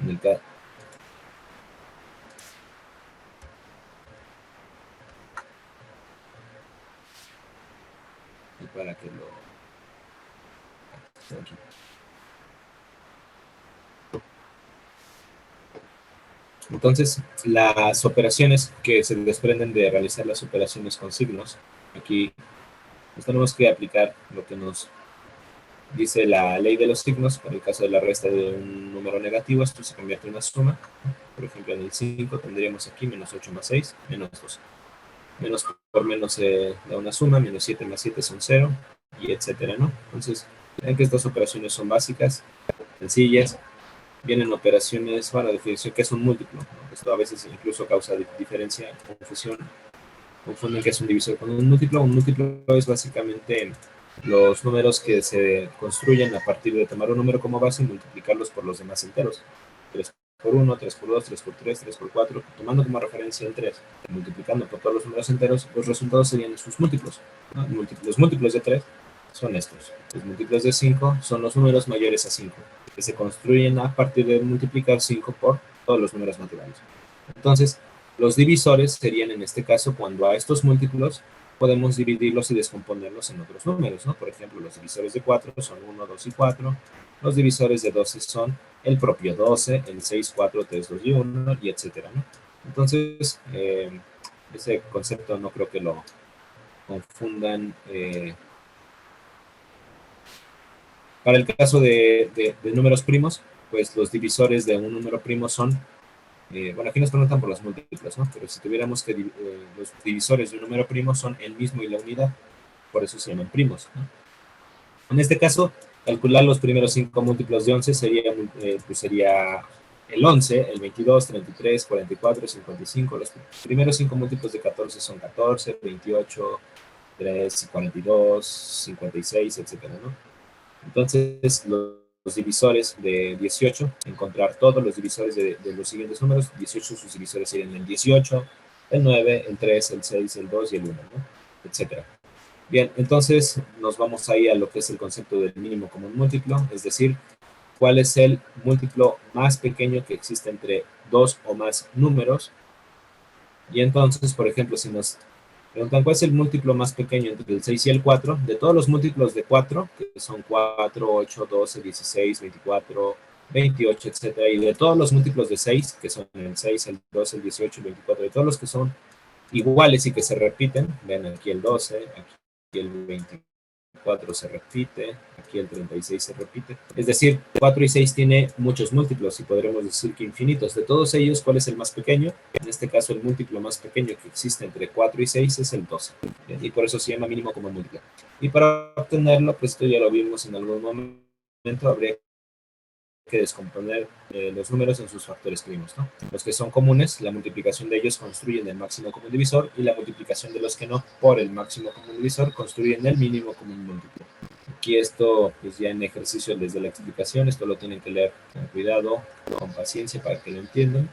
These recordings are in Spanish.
En el caso para que lo aquí. Entonces, las operaciones que se desprenden de realizar las operaciones con signos, aquí nos tenemos que aplicar lo que nos dice la ley de los signos. Para el caso de la resta de un número negativo, esto se convierte en una suma. Por ejemplo, en el 5 tendríamos aquí menos 8 más 6, menos 2. Menos por menos da una suma, menos 7 más 7 son 0, y etcétera, ¿no? Entonces, ven que estas operaciones son básicas, sencillas. Vienen operaciones, bueno, definición que es un múltiplo, ¿no? Esto a veces incluso causa diferencia, confusión. Confunden que es un divisor con un múltiplo. Un múltiplo es básicamente los números que se construyen a partir de tomar un número como base y multiplicarlos por los demás enteros. 3 por 1, 3 por 2, 3 por 3, 3 por 4, tomando como referencia el 3, multiplicando por todos los números enteros, los resultados serían sus múltiplos, ¿no? Los múltiplos de 3 son estos. Los múltiplos de 5 son los números mayores a 5, que se construyen a partir de multiplicar 5 por todos los números naturales. Entonces, los divisores serían en este caso cuando a estos múltiplos podemos dividirlos y descomponerlos en otros números, ¿no? Por ejemplo, los divisores de 4 son 1, 2 y 4. Los divisores de 12 son el propio 12, el 6, 4, 3, 2 y 1, y etcétera, ¿no? Entonces, ese concepto no creo que lo confundan. Para el caso de números primos, pues los divisores de un número primo son, bueno, aquí nos preguntan por los múltiplos, ¿no? Pero si tuviéramos que, los divisores de un número primo son el mismo y la unidad, por eso se llaman primos, ¿no? En este caso, calcular los primeros 5 múltiplos de 11 sería, pues sería el 11, el 22, 33, 44, 55. Los primeros 5 múltiplos de 14 son 14, 28, 3, 42, 56, etcétera, ¿no? Entonces, los divisores de 18, encontrar todos los divisores de los siguientes números. 18, sus divisores serían el 18, el 9, el 3, el 6, el 2 y el 1, ¿no? Etcétera. Bien, entonces nos vamos ahí a lo que es el concepto del mínimo común múltiplo, es decir, cuál es el múltiplo más pequeño que existe entre dos o más números. Y entonces, por ejemplo, si nos preguntan cuál es el múltiplo más pequeño entre el 6 y el 4, de todos los múltiplos de 4, que son 4, 8, 12, 16, 24, 28, etcétera, y de todos los múltiplos de 6, que son el 6, el 12, el 18, el 24, de todos los que son iguales y que se repiten, ven aquí el 12, aquí el 24 se repite, aquí el 36 se repite. Es decir, 4 y 6 tiene muchos múltiplos y podremos decir que infinitos. De todos ellos, ¿cuál es el más pequeño? En este caso, el múltiplo más pequeño que existe entre 4 y 6 es el 12. Y por eso se llama mínimo común múltiplo. Y para obtenerlo, pues esto ya lo vimos en algún momento, habría que descomponer los números en sus factores primos, ¿no? Los que son comunes, la multiplicación de ellos construyen el máximo común divisor, y la multiplicación de los que no por el máximo común divisor construyen el mínimo común múltiplo. Aquí esto, pues ya en ejercicio desde la explicación, esto lo tienen que leer con cuidado, con paciencia para que lo entiendan.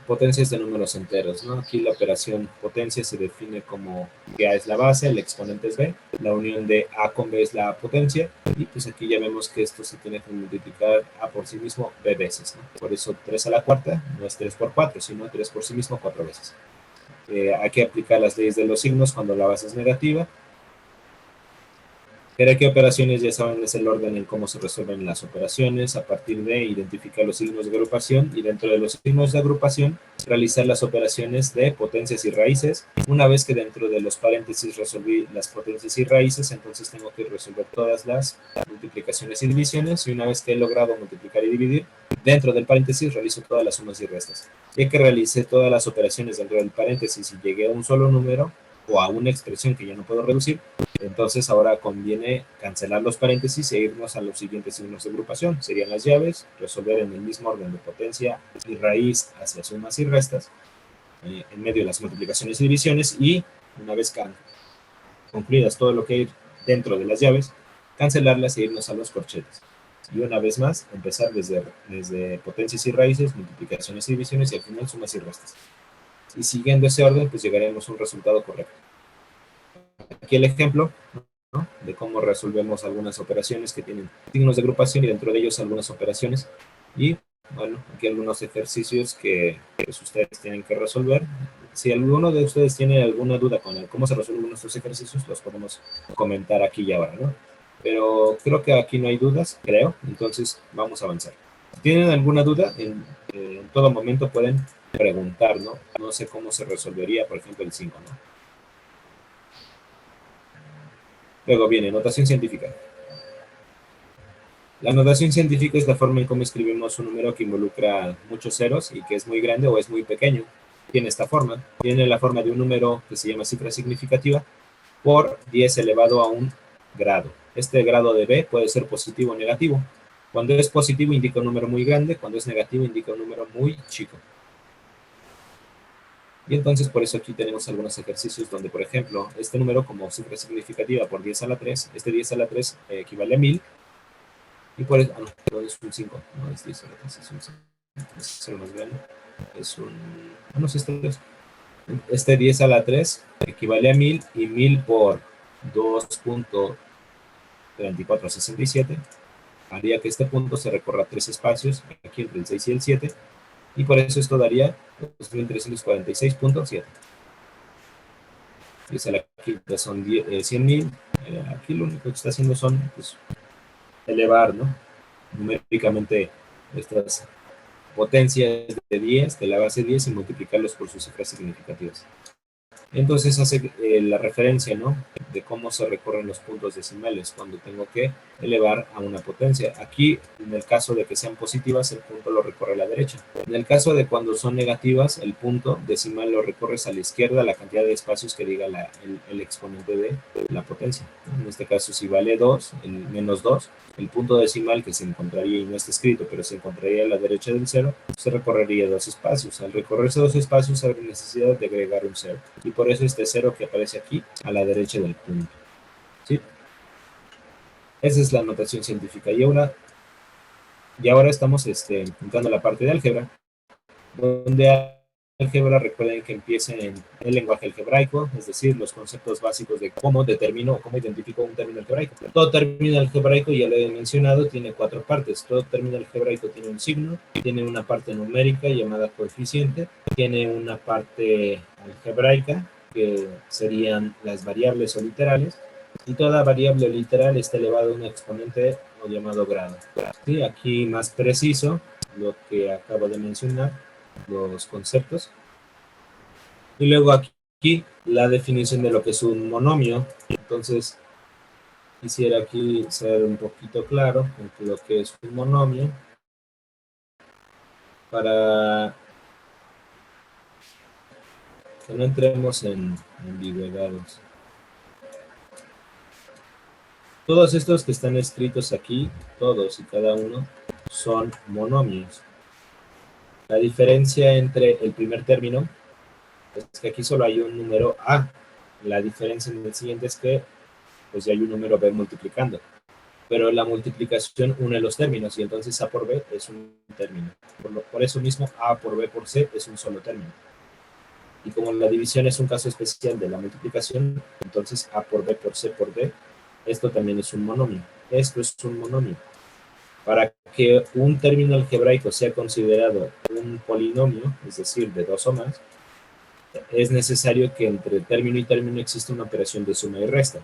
Potencias de números enteros, ¿no? Aquí la operación potencia se define como que A es la base, el exponente es B, la unión de A con B es la potencia, y pues aquí ya vemos que esto se tiene que multiplicar A por sí mismo B veces, ¿no? Por eso 3 a la cuarta no es 3 por 4, sino 3 por sí mismo 4 veces. Hay que aplicar las leyes de los signos cuando la base es negativa. Pero qué operaciones, ya saben, es el orden en cómo se resuelven las operaciones, a partir de identificar los signos de agrupación, y dentro de los signos de agrupación realizar las operaciones de potencias y raíces. Una vez que dentro de los paréntesis resolví las potencias y raíces, entonces tengo que resolver todas las multiplicaciones y divisiones, y una vez que he logrado multiplicar y dividir, dentro del paréntesis realizo todas las sumas y restas. Ya que realicé todas las operaciones dentro del paréntesis y llegué a un solo número o a una expresión que ya no puedo reducir, entonces ahora conviene cancelar los paréntesis e irnos a los siguientes signos de agrupación. Serían las llaves, resolver en el mismo orden de potencia y raíz hacia sumas y restas, en medio de las multiplicaciones y divisiones, y una vez concluidas todo lo que hay dentro de las llaves, cancelarlas e irnos a los corchetes. Y una vez más, empezar desde potencias y raíces, multiplicaciones y divisiones, y al final sumas y restas. Y siguiendo ese orden, pues llegaremos a un resultado correcto. Aquí el ejemplo, ¿no?, de cómo resolvemos algunas operaciones que tienen signos de agrupación, y dentro de ellos algunas operaciones Y bueno, aquí algunos ejercicios que pues, ustedes tienen que resolver. Si alguno de ustedes tiene alguna duda con cómo se resuelven nuestros ejercicios, los podemos comentar aquí y ahora, ¿no? Pero creo que aquí no hay dudas, creo, entonces vamos a avanzar. Si tienen alguna duda, en todo momento pueden preguntar, ¿no? No sé cómo se resolvería, por ejemplo, el 5, ¿no? Luego viene notación científica. La notación científica es la forma en cómo escribimos un número que involucra muchos ceros y que es muy grande o es muy pequeño. Tiene esta forma. Tiene la forma de un número que se llama cifra significativa por 10 elevado a un grado. Este grado de b puede ser positivo o negativo. Cuando es positivo indica un número muy grande, cuando es negativo indica un número muy chico. Y entonces por eso aquí tenemos algunos ejercicios donde, por ejemplo, este número como cifra significativa por 10 a la 3, este 10 a la 3 equivale a 1000. Y por eso, no, es un 5, no es 10 a la 3, es un 5. Es el más grande. Es un, no sé, este 10 a la 3 equivale a 1000 y 1000 por 2.3467 haría que este punto se recorra 3 espacios, aquí entre el 6 y el 7, y por eso esto daría 2346.7. Y esa la quinta son 100.000. Aquí lo único que está haciendo son pues, elevar, ¿no? Numéricamente estas potencias de 10, de la base 10, y multiplicarlos por sus cifras significativas. Entonces hace la referencia, ¿no? De cómo se recorren los puntos decimales cuando tengo que elevar a una potencia. Aquí, en el caso de que sean positivas, el punto lo recorre a la derecha. En el caso de cuando son negativas, el punto decimal lo recorres a la izquierda, la cantidad de espacios que diga el exponente de la potencia. En este caso, si vale 2, el menos 2, el punto decimal que se encontraría, y no está escrito, pero se encontraría a la derecha del 0, se recorrería 2 espacios. Al recorrerse 2 espacios, habrá necesidad de agregar un 0. Y por eso este 0 que aparece aquí, a la derecha del punto. ¿Sí? Esa es la notación científica. Y ahora estamos entrando a la parte de álgebra, donde álgebra, recuerden que empieza en el lenguaje algebraico, es decir, los conceptos básicos de cómo determino o cómo identifico un término algebraico. Todo término algebraico, ya lo he mencionado, tiene 4 partes. Todo término algebraico tiene un signo, tiene una parte numérica llamada coeficiente, tiene una parte algebraica, que serían las variables o literales, y toda variable literal está elevada a un exponente o llamado grado. ¿Sí? Aquí más preciso, lo que acabo de mencionar, los conceptos. Y luego aquí la definición de lo que es un monomio. Entonces, quisiera aquí ser un poquito claro en lo que es un monomio para que no entremos en ambigüedades. Todos estos que están escritos aquí, todos y cada uno, son monomios. La diferencia entre el primer término es que aquí solo hay un número A. La diferencia en el siguiente es que pues ya hay un número B multiplicando. Pero la multiplicación une los términos y entonces A por B es un término. Por eso mismo A por B por C es un solo término. Y como la división es un caso especial de la multiplicación, entonces A por B por C por D, esto también es un monomio. Esto es un monomio. Para que un término algebraico sea considerado un polinomio, es decir, de 2 o más, es necesario que entre término y término exista una operación de suma y resta.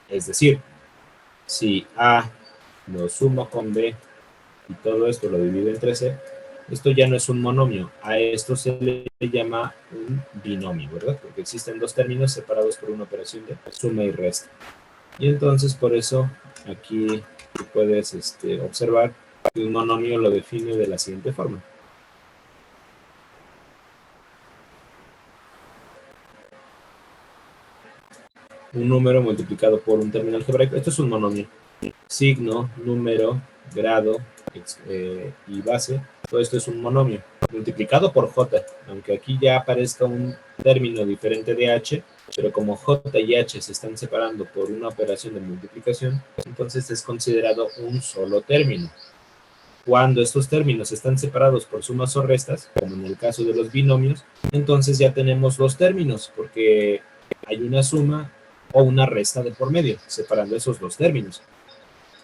Es decir, si A lo sumo con B y todo esto lo divido entre C, esto ya no es un monomio. A esto se le llama un binomio, ¿verdad? Porque existen dos términos separados por una operación de suma y resta. Y entonces por eso aquí tú puedes observar que un monomio lo define de la siguiente forma. Un número multiplicado por un término algebraico. Esto es un monomio. Signo, número, grado y base. Todo esto es un monomio multiplicado por j, aunque aquí ya aparezca un término diferente de h, pero como j y h se están separando por una operación de multiplicación, entonces es considerado un solo término. Cuando estos términos están separados por sumas o restas, como en el caso de los binomios, entonces ya tenemos dos términos, porque hay una suma o una resta de por medio, separando esos dos términos.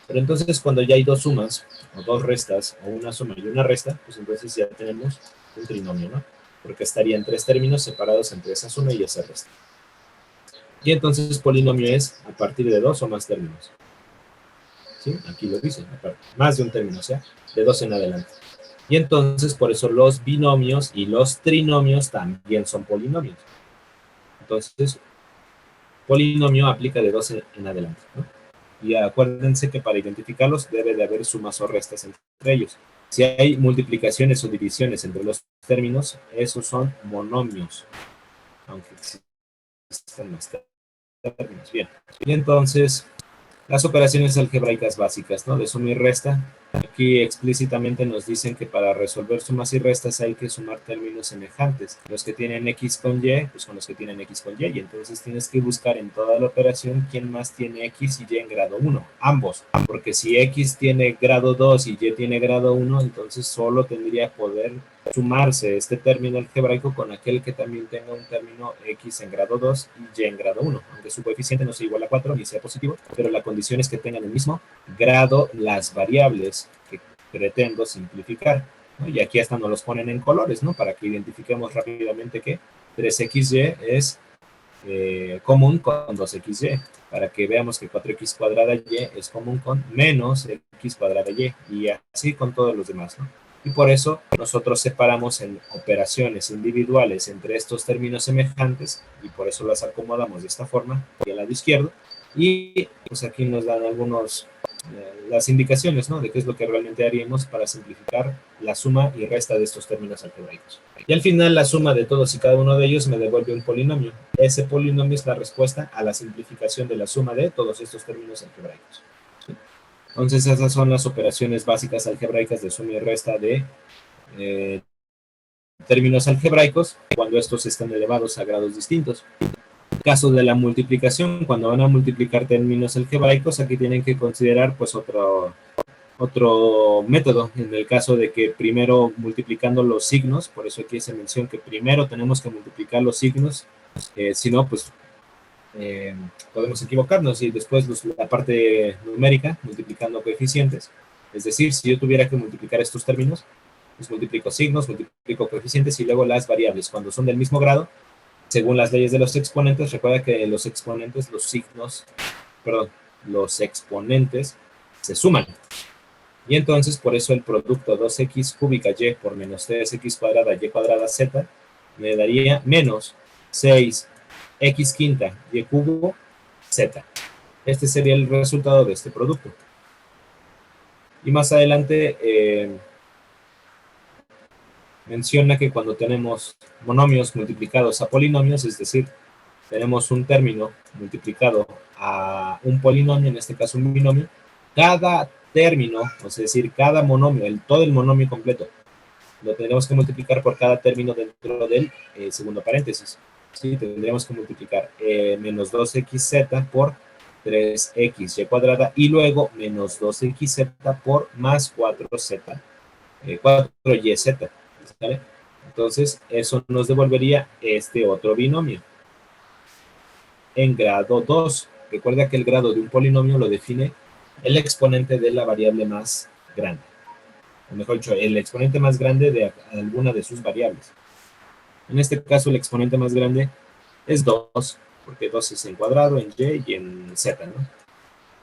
Pero entonces cuando ya hay dos sumas, o dos restas, o una suma y una resta, pues entonces ya tenemos un trinomio, ¿no? Porque estarían tres términos separados entre esa suma y esa resta. Y entonces polinomio es a partir de dos o más términos. ¿Sí? Aquí lo dice, más de un término, o sea, de dos en adelante. Y entonces por eso los binomios y los trinomios también son polinomios. Entonces, polinomio aplica de dos en adelante, ¿no? Y acuérdense que para identificarlos debe de haber sumas o restas entre ellos. Si hay multiplicaciones o divisiones entre los términos, esos son monomios, aunque existan más términos. Bien, y entonces las operaciones algebraicas básicas, ¿no? De suma y resta. Aquí explícitamente nos dicen que para resolver sumas y restas hay que sumar términos semejantes. Los que tienen x con y, pues con los que tienen x con y. Y entonces tienes que buscar en toda la operación quién más tiene x y y en grado 1. Ambos. Porque si x tiene grado 2 y y tiene grado 1, entonces solo tendría poder sumarse este término algebraico con aquel que también tenga un término x en grado 2 y y en grado 1, aunque su coeficiente no sea igual a 4 ni sea positivo, pero la condición es que tengan el mismo grado las variables que pretendo simplificar, ¿no? Y aquí hasta nos los ponen en colores, ¿no? Para que identifiquemos rápidamente que 3xy es común con 2xy, para que veamos que 4x cuadrada y es común con menos x cuadrada y así con todos los demás, ¿no? Y por eso nosotros separamos en operaciones individuales entre estos términos semejantes y por eso las acomodamos de esta forma y al lado izquierdo. Y pues aquí nos dan algunos las indicaciones, ¿no? De qué es lo que realmente haríamos para simplificar la suma y resta de estos términos algebraicos. Y al final la suma de todos y cada uno de ellos me devuelve un polinomio. Ese polinomio es la respuesta a la simplificación de la suma de todos estos términos algebraicos. ¿Sí? Entonces esas son las operaciones básicas algebraicas de suma y resta de términos algebraicos cuando estos están elevados a grados distintos. Caso de la multiplicación, cuando van a multiplicar términos algebraicos, aquí tienen que considerar pues otro método, en el caso de que primero multiplicando los signos, por eso aquí se menciona que primero tenemos que multiplicar los signos, si no, pues podemos equivocarnos y después la parte numérica, multiplicando coeficientes, es decir, si yo tuviera que multiplicar estos términos, pues multiplico signos, multiplico coeficientes y luego las variables, cuando son del mismo grado, según las leyes de los exponentes, recuerda que los exponentes, los exponentes se suman. Y entonces, por eso el producto 2x cúbica y por menos 3x cuadrada y cuadrada z me daría menos 6x quinta y cubo z. Este sería el resultado de este producto. Y más adelante menciona que cuando tenemos monomios multiplicados a polinomios, es decir, tenemos un término multiplicado a un polinomio, en este caso un binomio, cada término, es decir, cada monomio, todo el monomio completo, lo tendremos que multiplicar por cada término dentro del segundo paréntesis. ¿Sí? Tendremos que multiplicar menos 2xz por 3xy cuadrada y luego menos 2xz por más 4z, 4yz. ¿Vale? Entonces, eso nos devolvería este otro binomio en grado 2. Recuerda que el grado de un polinomio lo define el exponente de la variable más grande. O mejor dicho, el exponente más grande de alguna de sus variables. En este caso, el exponente más grande es 2, porque 2 es en cuadrado, en y y en z, ¿no?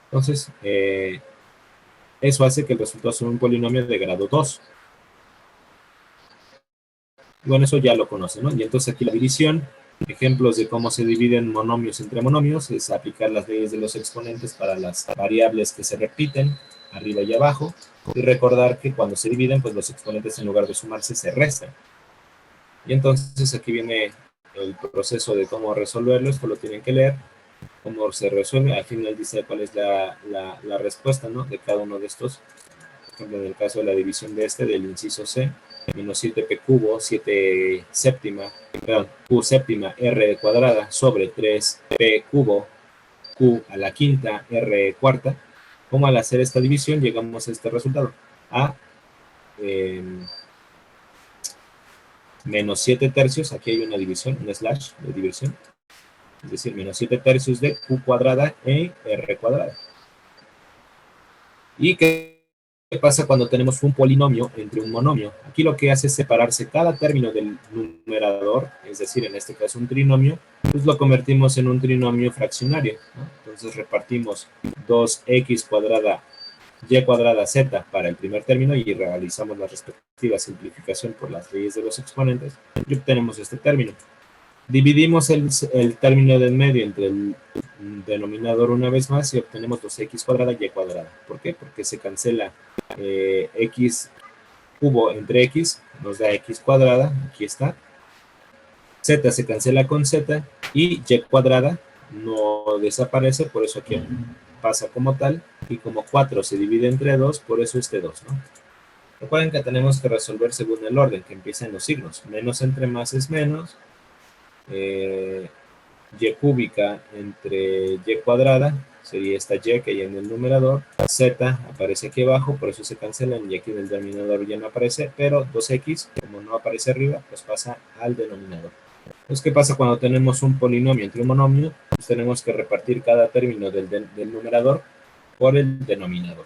Entonces, eso hace que el resultado sea un polinomio de grado 2. Bueno, eso ya lo conocen, ¿no? Y entonces aquí la división, ejemplos de cómo se dividen monomios entre monomios, es aplicar las leyes de los exponentes para las variables que se repiten, arriba y abajo, y recordar que cuando se dividen, pues los exponentes en lugar de sumarse se restan. Y entonces aquí viene el proceso de cómo resolverlo, esto lo tienen que leer, cómo se resuelve, al final dice cuál es la respuesta, ¿no? De cada uno de estos. Por ejemplo, en el caso de la división de del inciso C, menos 7p cubo, 7 séptima, perdón, q séptima, r cuadrada, sobre 3p cubo, q a la quinta, r cuarta. Como al hacer esta división llegamos a este resultado, a menos 7 tercios, aquí hay una división, un slash de división, es decir, menos 7 tercios de q cuadrada e r cuadrada. ¿Y qué pasa cuando tenemos un polinomio entre un monomio? Aquí lo que hace es separarse cada término del numerador, es decir, en este caso un trinomio, pues lo convertimos en un trinomio fraccionario, ¿no? Entonces repartimos 2x cuadrada y cuadrada z para el primer término y realizamos la respectiva simplificación por las leyes de los exponentes y obtenemos este término. Dividimos el término del medio entre el denominador una vez más y obtenemos 2x cuadrada y cuadrada. ¿Por qué? Porque se cancela x cubo entre x, nos da x cuadrada, aquí está. Z se cancela con z y y cuadrada no desaparece, por eso aquí pasa como tal, y como 4 se divide entre 2, por eso este 2, ¿no? Recuerden que tenemos que resolver según el orden que empiecen los signos. Menos entre más es menos, y cúbica entre y cuadrada, sería esta y que hay en el numerador, z aparece aquí abajo, por eso se cancelan, y aquí en el denominador ya no aparece, pero 2x, como no aparece arriba, pues pasa al denominador. Entonces, ¿qué pasa cuando tenemos un polinomio entre un monomio? Pues tenemos que repartir cada término del numerador por el denominador.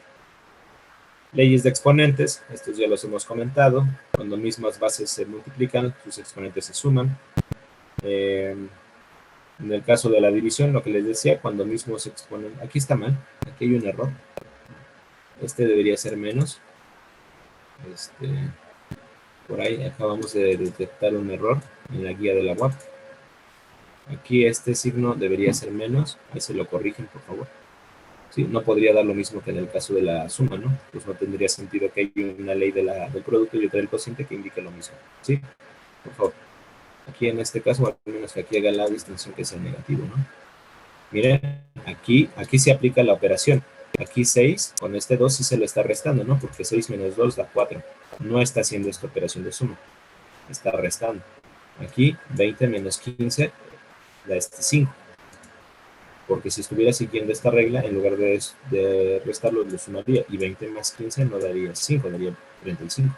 Leyes de exponentes, estos ya los hemos comentado, cuando mismas bases se multiplican, sus exponentes se suman. En el caso de la división, lo que les decía, cuando mismos exponen, aquí está mal, aquí hay un error, este debería ser menos, por ahí acabamos de detectar un error en la guía de la web, aquí este signo debería ser menos, ahí se lo corrigen por favor. Sí, no podría dar lo mismo que en el caso de la suma, ¿no? Pues no tendría sentido que hay una ley del producto y otra del cociente que indique lo mismo, ¿sí? Por favor. Aquí en este caso, al menos que aquí haga la distinción que sea negativo, ¿no? Miren, aquí se aplica la operación. Aquí 6, con este 2 sí se le está restando, ¿no? Porque 6 menos 2 da 4. No está haciendo esta operación de suma. Está restando. Aquí 20 menos 15 da 5. Porque si estuviera siguiendo esta regla, en lugar de restarlo, lo sumaría. Y 20 más 15 no daría 5, daría 35.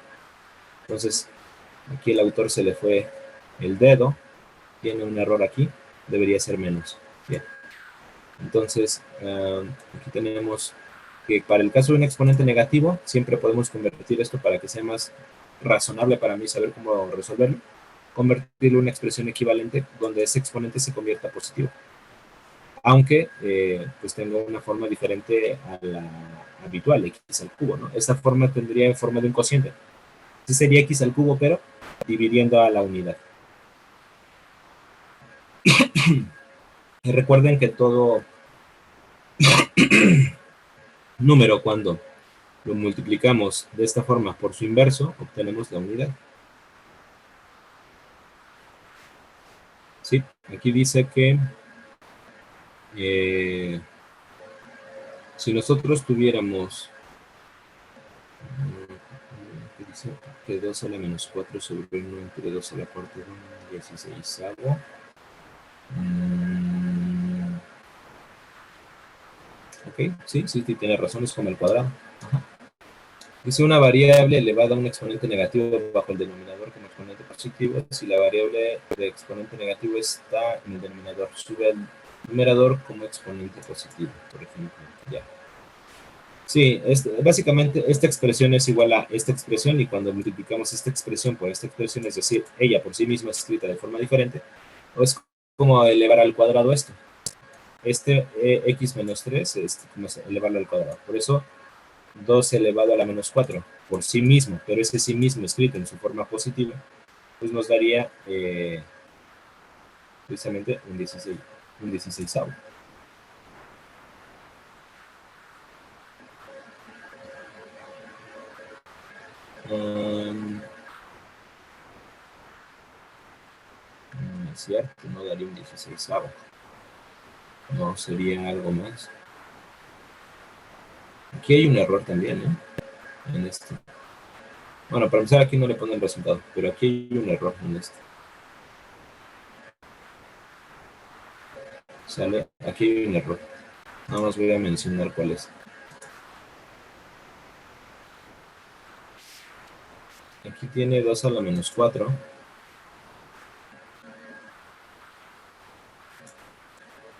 Entonces, aquí el autor se le fue el dedo. Tiene un error aquí. Debería ser menos. Bien. Entonces, aquí tenemos que para el caso de un exponente negativo, siempre podemos convertir esto para que sea más razonable para mí saber cómo resolverlo, convertirlo en una expresión equivalente donde ese exponente se convierta positivo. Aunque, pues tenga una forma diferente a la habitual, x al cubo, ¿no? Esta forma tendría forma de un cociente. Este sería x al cubo, pero dividiendo a la unidad. Y recuerden que todo número, cuando lo multiplicamos de esta forma por su inverso, obtenemos la unidad. ¿Sí? Aquí dice que si nosotros tuviéramos que 2 a la menos 4 sobre 1 entre 2 a la cuarta de 1, 16. Ok, sí, tiene razón, es como el cuadrado. Ajá. Dice una variable elevada a un exponente negativo bajo el denominador como exponente positivo. Si la variable de exponente negativo está en el denominador, sube al numerador como exponente positivo, por ejemplo. Ya. Sí, básicamente esta expresión es igual a esta expresión, y cuando multiplicamos esta expresión por esta expresión, es decir, ella por sí misma escrita de forma diferente, es como elevar al cuadrado esto. X menos 3 es como elevarlo al cuadrado. Por eso 2 elevado a la menos 4 por sí mismo, pero ese sí mismo escrito en su forma positiva, pues nos daría precisamente un 16, un 16avo. No es cierto, no daría un 16avo. No, sería algo más. Aquí hay un error también, ¿eh? En esto. Bueno, para empezar aquí no le pone el resultado, pero aquí hay un error en esto. ¿Sale? Aquí hay un error. Nada más voy a mencionar cuál es. Aquí tiene 2 a la menos 4.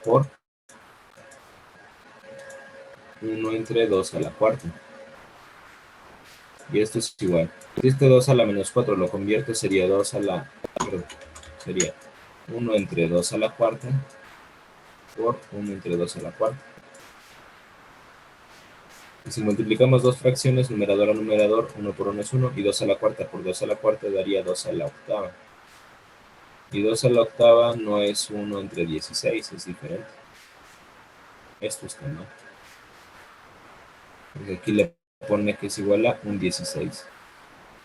Por 1 entre 2 a la cuarta. Y esto es igual. Si este 2 a la menos 4 lo convierte, sería 2 a la... Perdón, sería 1 entre 2 a la cuarta por 1 entre 2 a la cuarta. Y si multiplicamos dos fracciones, numerador a numerador, 1 por 1 es 1, y 2 a la cuarta por 2 a la cuarta daría 2 a la octava. Y 2 a la octava no es 1 entre 16, es diferente. Esto está mal. Porque aquí le pone que es igual a un 16.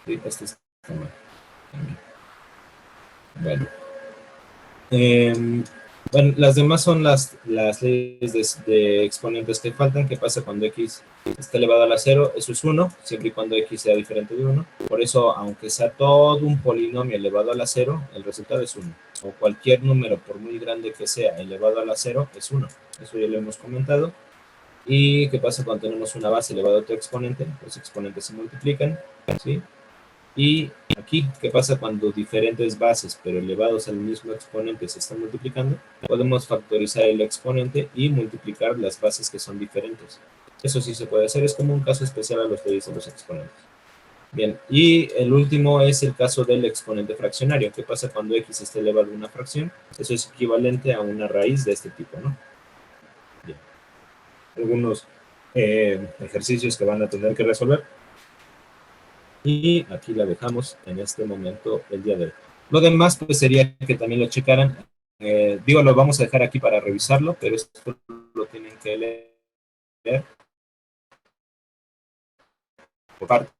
¿Sí? Esto está mal. Bueno. Bueno, las demás son las leyes de exponentes que faltan. ¿Qué pasa cuando x está elevado a la 0? Eso es 1, siempre y cuando x sea diferente de 1. Por eso, aunque sea todo un polinomio elevado a la 0, el resultado es 1. O cualquier número, por muy grande que sea, elevado a la 0, es 1. Eso ya lo hemos comentado. ¿Y qué pasa cuando tenemos una base elevada a otro exponente? Los exponentes se multiplican, ¿sí? Y aquí, ¿qué pasa cuando diferentes bases, pero elevados al mismo exponente, se están multiplicando? Podemos factorizar el exponente y multiplicar las bases que son diferentes. Eso sí se puede hacer, es como un caso especial a los que dicen los exponentes. Bien, y el último es el caso del exponente fraccionario. ¿Qué pasa cuando x está elevado a una fracción? Eso es equivalente a una raíz de este tipo, ¿no? Bien. Algunos ejercicios que van a tener que resolver. Y aquí la dejamos en este momento el día de hoy. Lo demás pues sería que también lo checaran. Digo, lo vamos a dejar aquí para revisarlo, pero esto lo tienen que leer por parte.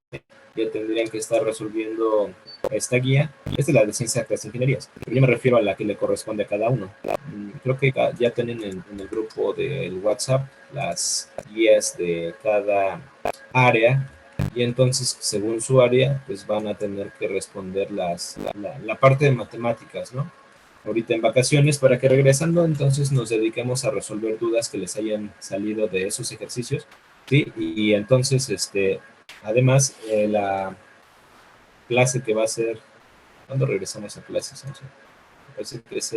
Ya tendrían que estar resolviendo esta guía. Esta es la de ciencia de las ingenierías. Pero yo me refiero a la que le corresponde a cada uno. Creo que ya tienen en el grupo del WhatsApp las guías de cada área y entonces según su área pues van a tener que responder la parte de matemáticas, ¿no? Ahorita en vacaciones para que regresando entonces nos dediquemos a resolver dudas que les hayan salido de esos ejercicios, ¿sí? Y entonces además la clase que va a ser, ¿cuándo regresamos a clases? Me parece que es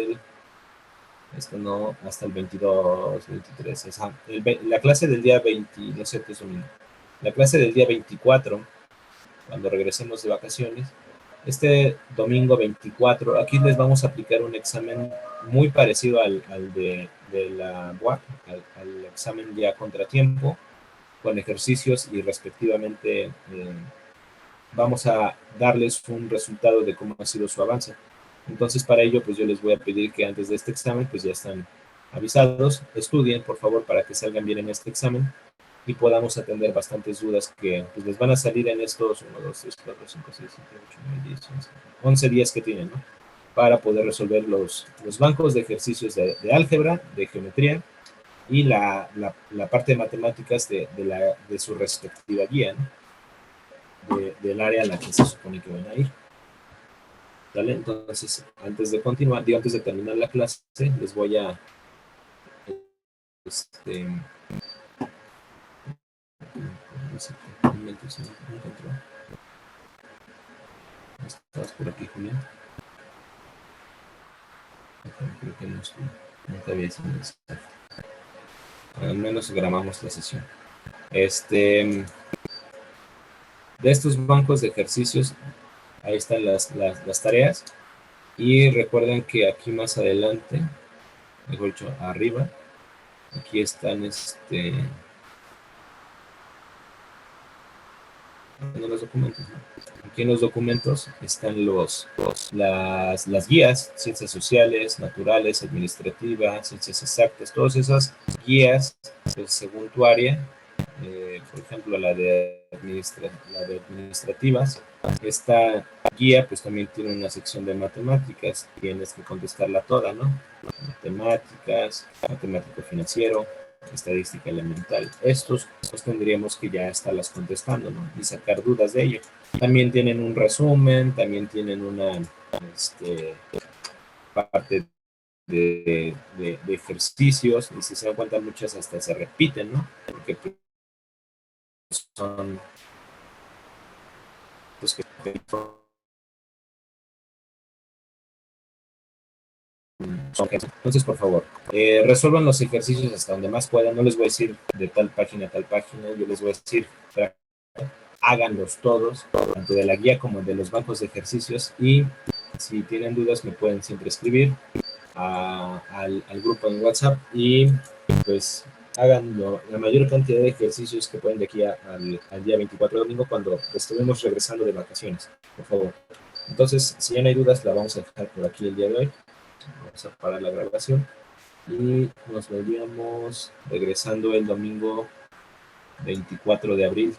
esto no, hasta el 22, 23, la clase del día 20, no sé qué es domingo. La clase del día 24, cuando regresemos de vacaciones, este domingo 24, aquí les vamos a aplicar un examen muy parecido al de la UAP, al examen ya contratiempo, con ejercicios y respectivamente vamos a darles un resultado de cómo ha sido su avance. Entonces, para ello, pues yo les voy a pedir que antes de este examen, pues ya están avisados, estudien, por favor, para que salgan bien en este examen y podamos atender bastantes dudas que pues, les van a salir en estos 1, 2, 3, 4, 5, 6, 7, 8, 9, 10, 11 días que tienen, ¿no? Para poder resolver los bancos de ejercicios de álgebra, de geometría y la parte de matemáticas de su respectiva guía, ¿no? Del área a la que se supone que van a ir. ¿Vale? Entonces, antes de continuar, digo, antes de terminar la clase, les voy a ¿Estás por aquí, Julián? Creo que no estoy. No te había sido necesario. Al menos grabamos la sesión. De estos bancos de ejercicios, ahí están las tareas. Y recuerden que aquí más adelante, mejor dicho, arriba, aquí están en los documentos, ¿no? Aquí en los documentos están las guías, ciencias sociales, naturales, administrativas, ciencias exactas, todas esas guías, pues, según tu área, por ejemplo, la de administrativas, esta guía pues también tiene una sección de matemáticas, tienes que contestarla toda, ¿no? Matemáticas, matemático financiero, estadística elemental. Estos pues tendríamos que ya estarlas contestando, ¿no? Y sacar dudas de ello. También tienen un resumen, también tienen una parte de ejercicios, y si se dan cuenta muchas hasta se repiten, ¿no? Porque pues, son pues, que Entonces, por favor, resuelvan los ejercicios hasta donde más puedan. No les voy a decir de tal página a tal página, yo les voy a decir, háganlos todos, tanto de la guía como de los bancos de ejercicios, y si tienen dudas me pueden siempre escribir al grupo en WhatsApp y pues hagan la mayor cantidad de ejercicios que pueden de aquí al día 24 de domingo cuando estuvimos regresando de vacaciones, por favor. Entonces, si ya no hay dudas, la vamos a dejar por aquí el día de hoy. Vamos a parar la grabación y nos veríamos regresando el domingo 24 de abril